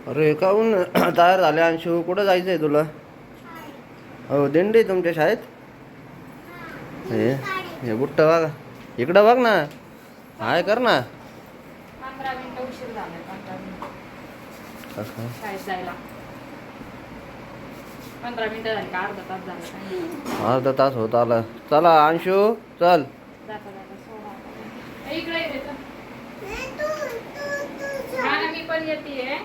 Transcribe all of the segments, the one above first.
अरे काहून तयार झाले अंशू? कुठं जायचं आहे तुला? हो, दिंडी तुमच्या शाळेत? हे हे बुट्ट बघा, इकडं बघ ना. हाय कर ना. 15 मिनिटं उशीर झालाय. 15 मिनिटं शाळेत जायला. 15 मिनिटं झाली का अर्धा तास झाला? अर्धा तास होत आला. चला अंशू चल. जाता जाता सोडा. इकडे ये रे. हा ना, मी पण येते.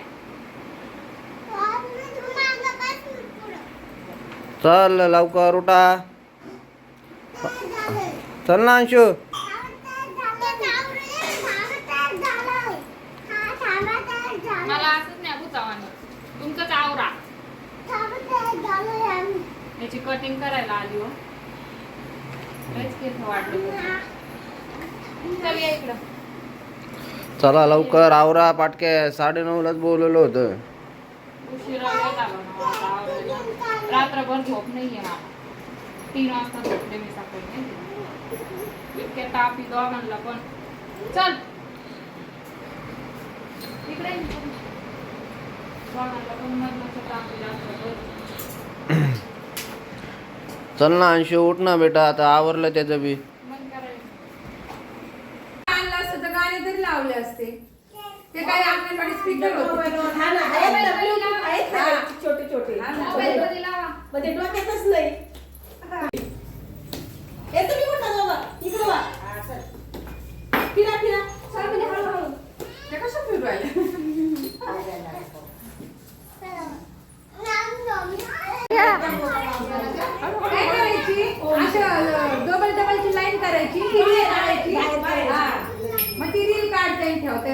चल लवकर उठा. चल ना अंशू. मला असंच नाही बुचावानी. तुमचंच आवरा. याची कटिंग करायला आली हो. लयच केस वाढले. चल या इकडं. चला लवकर आवरा पाटके. 9:30लाच बोलवलं होतं. उशिरा वेळ झाला ना आता आवरायला. रात्रभर झोप नाहीये मला. 3 वाजता झोपले मी सकाळी. इतके तापी दोघांना पण. चल इकडे ये. दोघांना पण मधलं तापी रात्रभर. चल ना अंशू उठ ना बेटा. आता आवरलं त्याचं बी. मन करायचं. आणलं असतं तर गाणे तरी लावले असते. ते काय आपल्याकडे स्पीकर होते. छोटे छोटे मोबाईलमध्ये लावा. म्हणजे डोक्यातच नाही. हे तुम्ही कुठं जाऊ? इकडं वा. फिरा फिरा. चल म्हणजे हळूहळू. ते कसं फिरू राहिले? काय करायची? असं डबल डबलची लाईन करायची. ती रील काढायची. हा. मग ती रील काढता ठेवते.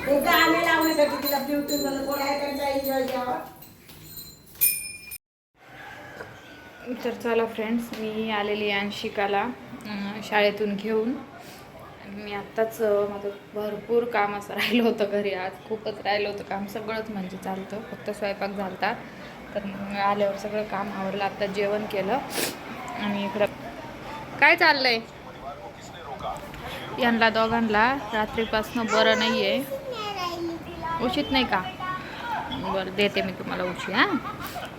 ते गाणे लावण्यासाठी तिला ब्ल्यूटूथ मध्ये बोलायला त्यांचा एन्जॉय घ्यावा. तर चला फ्रेंड्स, मी आलेली अंशिकाला शाळेतून घेऊन. मी आत्ताच माझं भरपूर काम असं राहिलं होतं घरी. आज खूपच राहिलं होतं काम. सगळंच म्हणजे चालतं, फक्त स्वयंपाक झालता. तर मग आल्यावर सगळं काम आवरलं. आत्ता जेवण केलं. आणि इकडं काय चाललंय? यांना दोघांना रात्रीपासून बरं नाही आहे. उशीत नाही का? बरं देते मी तुम्हाला उशी. हां,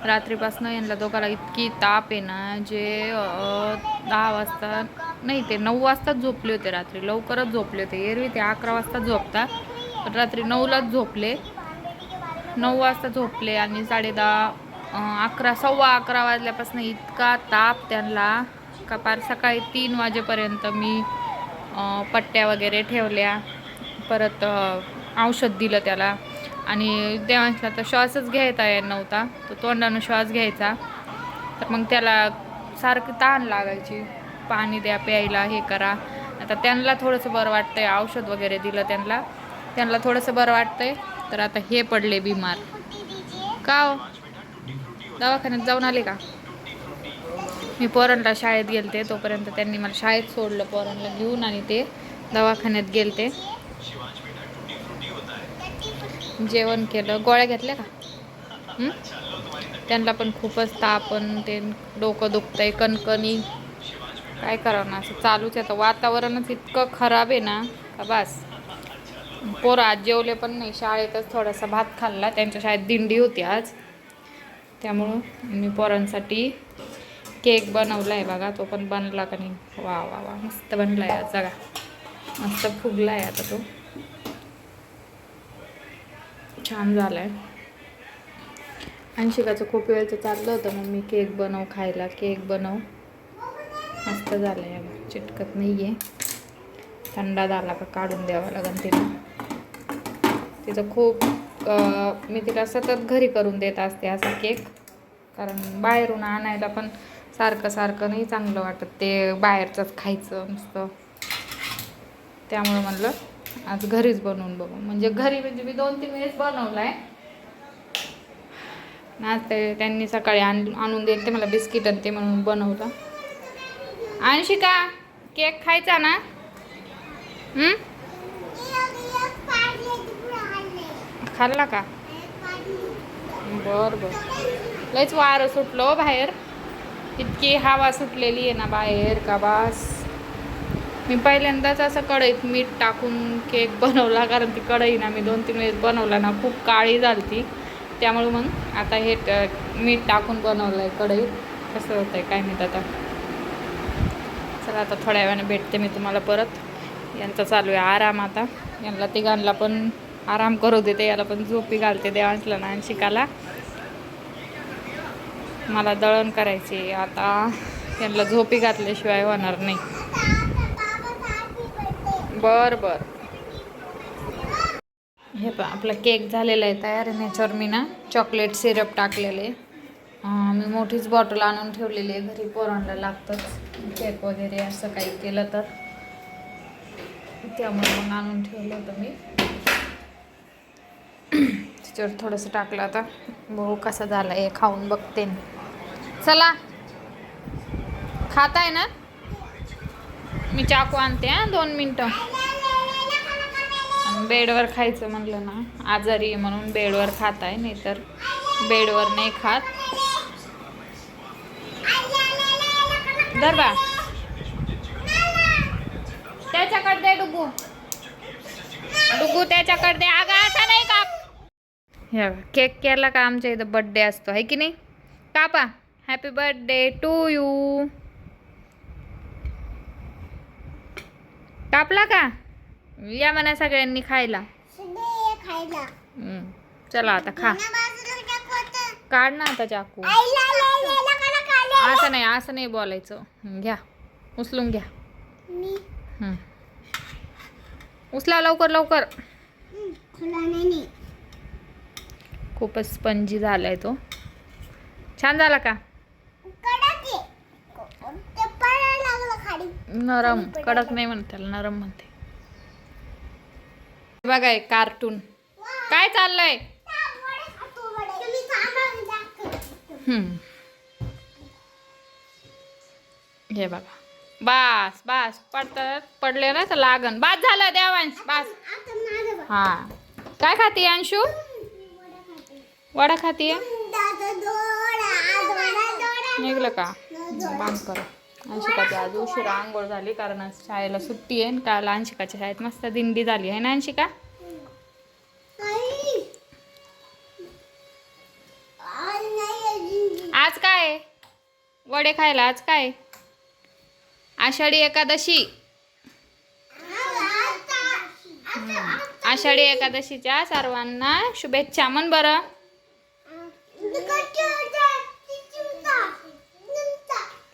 रात्रीपासून यांना दोघांना इतकी ताप आहे ना. जे 10 वाजता नाही, ते 9 वाजताच झोपले होते रात्री. लवकरच झोपले होते. एरवी ते 11 वाजता झोपतात, पण रात्री 9लाच झोपले. 9 वाजता झोपले आणि 10:30 11 सव्वा 11 वाजल्यापासून इतका ताप त्यांना का पार सकाळी 3 वाजेपर्यंत मी पट्ट्या वगैरे ठेवल्या. परत औषध दिलं त्याला. आणि देवांशला तर श्वासच घ्यायचा येत नव्हता. तो तोंडानं श्वास घ्यायचा. तर मग त्याला सारखी तहान लागायची. पाणी द्या प्यायला, हे करा. आता त्यांना थोडंसं बरं वाटतंय. औषध वगैरे दिलं त्यांना थोडंसं बरं वाटतंय. तर आता हे पडले बिमार. का हो, दवाखान्यात जाऊन आले का? मी पोरांना शाळेत गेलते, तोपर्यंत त्यांनी मला शाळेत सोडलं पोरांना घेऊन. आणि ते दवाखान्यात गेलते. जेवण केलं. गोळ्या घेतल्या का? त्यांना पण खूपच तापन, ते डोकं दुखतंय, कणकणी. काय करावं ना, असं चालूच आहे. तर वातावरणच इतकं खराब आहे ना का बस. पोरं आज जेवले पण नाही. शाळेतच थोडासा भात खाल्ला. त्यांच्या शाळेत दिंडी होती आज, त्यामुळं मी पोरांसाठी केक बनवला आहे बघा. तो पण बनला का नाही? वा वा वा, मस्त बनला आहे आज. बघा, मस्त फुगला आहे आता तो. छान झाला आहे. अंशिकाचं खूप वेळचं चाललं होतं मग मी केक बनव खायला. केक बनव. मस्त झालं आहे. चिटकत नाही आहे. थंडा झाला का काढून द्यावा लागेल तिला. तिचं खूप मी तिला सतत घरी करून देत असते असा केक. कारण बाहेरून आणायला पण सारखं सारखं नाही चांगलं वाटत. ते बाहेरचंच खायचं नुसतं. त्यामुळं म्हणलं आज घरीच बनवून बघू. म्हणजे घरी म्हणजे मी 2-3 वेळेस बनवला आहे. आज ते त्यांनी सकाळी आणून दिले ते मला बिस्किट आणि ते म्हणून बनवलं. अंशिका, केक खायचा ना? खाल्ला का? बरं बरं. लयच वारं सुटलं बाहेर. इतकी हवा सुटलेली आहे ना बाहेर का बास. मी पहिल्यांदाच असं कढईत मीठ टाकून केक बनवला, कारण ती कढई ना मी 2-3 वेळेस बनवला ना खूप काळी झाली ती, त्यामुळे मग आता हे मीठ टाकून बनवलं आहे कढईत. कसं होतं आहे काय माहीत आता. चला आता थोड्या वेळाने भेटते मी तुम्हाला परत. यांचा चालू आहे आराम आता. यांना तिघांना पण आराम करू देते, याला पण झोपी घालते देवांशला ना शिकायला. मला दळण करायचे आता, यांना झोपी घातल्याशिवाय होणार नाही. बर बर. हे पहा आपला केक झालेला आहे तयार. आणि याच्यावर मी ना चॉकलेट सिरप टाकलेले. मी मोठीच बॉटल आणून ठेवलेली आहे घरी, पोरांना लागतंच केक वगैरे असं काही केलं तर, त्यामुळे मग आणून ठेवलं होतं मी. त्याच्यावर थोडंसं टाकलं. आता बघू कसा झाला हे, खाऊन बघते. चला खाताय ना, मी चाकू आणते 2 मिनटं. बेडवर खायचं म्हणलं ना, आजारी आहे म्हणून बेडवर खाताय, नाही तर बेडवर नाही खात. दरबा त्याच्याकडे दे डुगू, डुगू त्याच्याकडे दे. अगं असा नाही का. हे केक केला का आमच्या इथं बर्थडे असतो आहे की नाही. कापा, हॅपी बर्थडे टू यू. कापला का. या म्हणा सगळ्यांनी खायला. चला आता खा. काढ ना आता चाकू. असं नाही, असं नाही बोलायचं. घ्या उचलून घ्या. उचला लवकर लवकर. खूपच स्पंजी झालाय तो. छान झाला का. नरम, कडक नाही म्हणत त्याला, नरम म्हणते. बघा एक कार्टून काय चाललंय. हे बघा, बास बास पडतात, पडले ना तर लागन. बास झालं देवांश, बास. हा काय खाती अंशू. वडा खातीये. निघलं का. बांध कर. अंशिकाची आज उशिरा आंघोळ झाली, कारण आज शाळेला सुट्टी आहे. काल अंशिकाच्या शाळेत मस्त दिंडी झाली आहे ना अंशिका. आज काय वडे खायला. आज काय आषाढी एकादशी. आषाढी एकादशीच्या सर्वांना शुभेच्छा म्हण बरं.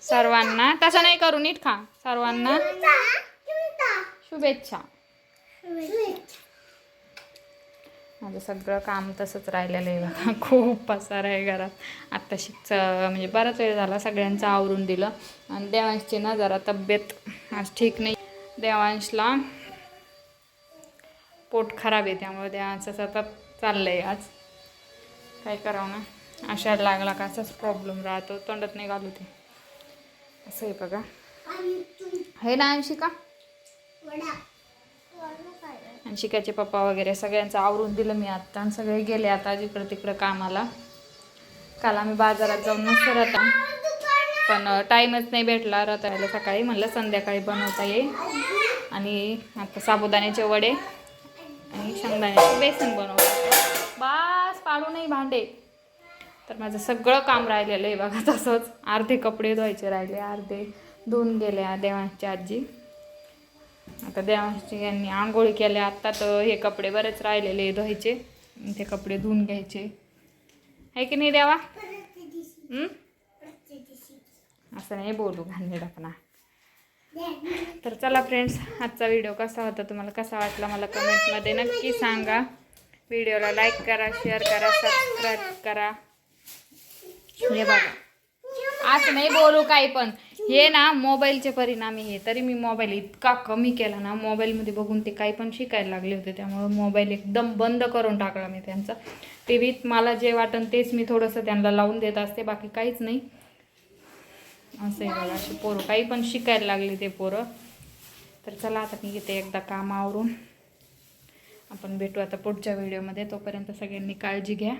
सर्वांना तसं नाही करू, नीट खा. सर्वांना शुभेच्छा. माझं सगळं काम तसंच राहिलेलं आहे बघा. खूप पसार आहे घरात. आत्ताशीच म्हणजे बराच वेळ झाला सगळ्यांचं आवरून दिलं. आणि देवांशची ना जरा तब्येत आज ठीक नाही. देवांशला पोट खराब आहे, त्यामुळे देवांचं सतत चाललं आहे आज. काय करावं ना, आषाढ लागला का असाच प्रॉब्लेम राहतो, तोंडात नाही घालू ते. असं आहे बघा. हे ना अंशिका. अंशिकाचे पप्पा वगैरे सगळ्यांचं आवरून दिलं मी आत्ता. आणि सगळे गेले आता जिकडं तिकडं कामाला. काल आम्ही बाजारात जाऊन मस्त रता, पण टाईमच नाही भेटला रतायला. सकाळी म्हणलं संध्याकाळी बनवता येईल. आणि आता साबुदाण्याचे वडे आणि शेंगदाण्याचे बेसन बनवलं. बास पाडू नाही भांडे. तर माझं सगळं काम राहिलेलं आहे बघा तसंच. अर्धे कपडे धुवायचे राहिले, अर्धे धुवून गेले देवांची आजी. आता देवांशी यांनी आंघोळी केल्या आत्ता, तर हे कपडे बरेच राहिलेले धुवायचे. ते कपडे धुवून घ्यायचे आहे की नाही देवा. असं नाही बोलू घाणेरडापणा. तर चला फ्रेंड्स, आजचा व्हिडिओ कसा होता, तुम्हाला कसा वाटला मला कमेंटमध्ये नक्की सांगा. व्हिडिओला लाईक करा, शेअर करा, सबस्क्राईब करा. हे बघा असं नाही बोलू काही पण. हे ना मोबाईलचे परिणाम हे. तरी मी मोबाईल इतका कमी केला ना, मोबाईलमध्ये बघून ते काही पण शिकायला लागले होते. त्यामुळे मोबाईल एकदम बंद करून टाकला मी त्यांचा. टी व्हीत मला जे वाटन तेच मी थोडंसं त्यांना लावून देत असते, बाकी काहीच नाही. असं आहे बघा, अशी पोरं काही पण शिकायला लागले ते पोरं. तर चला आता मी घेते एकदा कामावरून. आपण भेटू आता पुढच्या व्हिडिओमध्ये. तोपर्यंत सगळ्यांनी काळजी घ्या.